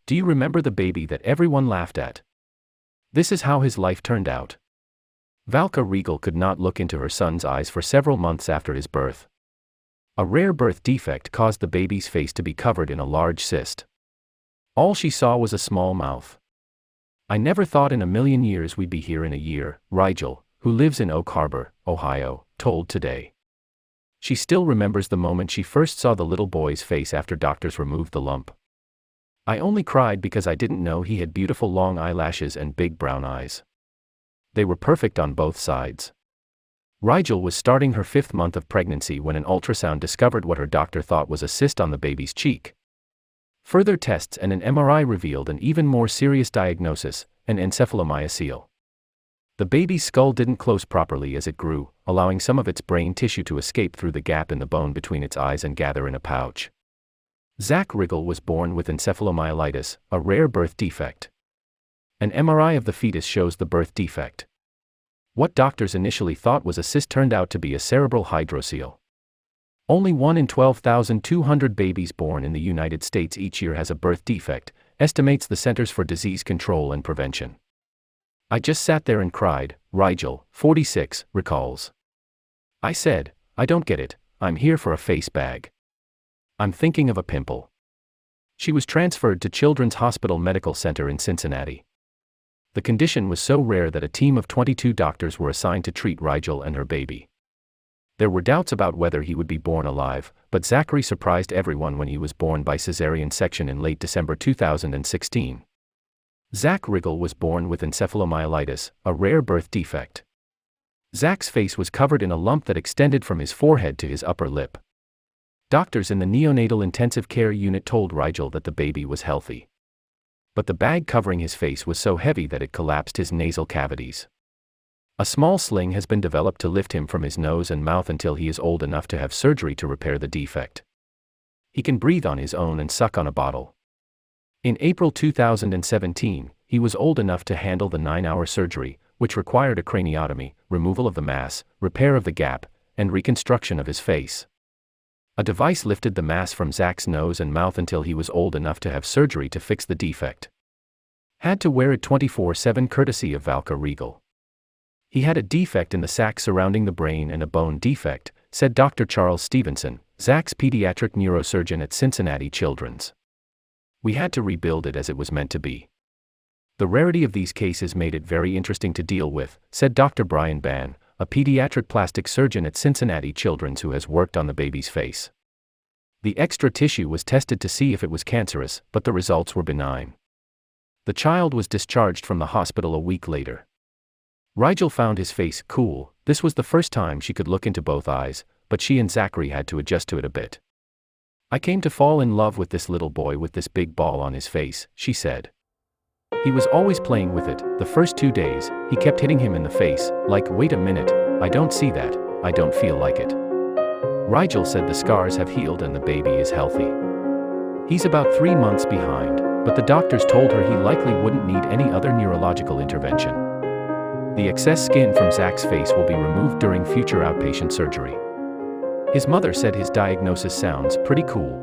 Do you remember the baby that everyone laughed at? This is how his life turned out. Valka Regal could not look into her son's eyes for several months after his birth. A rare birth defect caused the baby's face to be covered in a large cyst. All she saw was a small mouth. I never thought in a million years we'd be here in a year, Rigel, who lives in Oak Harbor, Ohio, told Today. She still remembers the moment she first saw the little boy's face after doctors removed the lump. I only cried because I didn't know he had beautiful long eyelashes and big brown eyes. They were perfect on both sides. Rigel was starting her 5th month of pregnancy when an ultrasound discovered what her doctor thought was a cyst on the baby's cheek. Further tests and an MRI revealed an even more serious diagnosis, an encephalomyocele. The baby's skull didn't close properly as it grew, allowing some of its brain tissue to escape through the gap in the bone between its eyes and gather in a pouch. Zach Rigel was born with encephalomyelitis, a rare birth defect. An MRI of the fetus shows the birth defect. What doctors initially thought was a cyst turned out to be a cerebral hydrocele. Only 1 in 12,200 babies born in the United States each year has a birth defect, estimates the Centers for Disease Control and Prevention. I just sat there and cried, Rigel, 46, recalls. I said, I don't get it, I'm here for a face bag. I'm thinking of a pimple. She was transferred to Children's Hospital Medical Center in Cincinnati. The condition was so rare that a team of 22 doctors were assigned to treat Rigel and her baby. There were doubts about whether he would be born alive, but Zachary surprised everyone when he was born by cesarean section in late December 2016. Zach Rigel was born with encephalomyelitis, a rare birth defect. Zach's face was covered in a lump that extended from his forehead to his upper lip. Doctors in the neonatal intensive care unit told Rigel that the baby was healthy. But the bag covering his face was so heavy that it collapsed his nasal cavities. A small sling has been developed to lift him from his nose and mouth until he is old enough to have surgery to repair the defect. He can breathe on his own and suck on a bottle. In April 2017, he was old enough to handle the 9-hour surgery, which required a craniotomy, removal of the mass, repair of the gap, and reconstruction of his face. A device lifted the mass from Zach's nose and mouth until he was old enough to have surgery to fix the defect. Had to wear it 24/7 courtesy of Valka Regal. He had a defect in the sac surrounding the brain and a bone defect, said Dr. Charles Stevenson, Zach's pediatric neurosurgeon at Cincinnati Children's. We had to rebuild it as it was meant to be. The rarity of these cases made it very interesting to deal with, said Dr. Brian Ban, a pediatric plastic surgeon at Cincinnati Children's who has worked on the baby's face. The extra tissue was tested to see if it was cancerous, but the results were benign. The child was discharged from the hospital a week later. Rigel found his face cool. This was the first time she could look into both eyes, but she and Zachary had to adjust to it a bit. I came to fall in love with this little boy with this big ball on his face, she said. He was always playing with it. The first 2 days, he kept hitting him in the face, like, wait a minute, I don't see that, I don't feel like it. Rigel said the scars have healed and the baby is healthy. He's about 3 months behind, but the doctors told her he likely wouldn't need any other neurological intervention. The excess skin from Zach's face will be removed during future outpatient surgery. His mother said his diagnosis sounds pretty cool.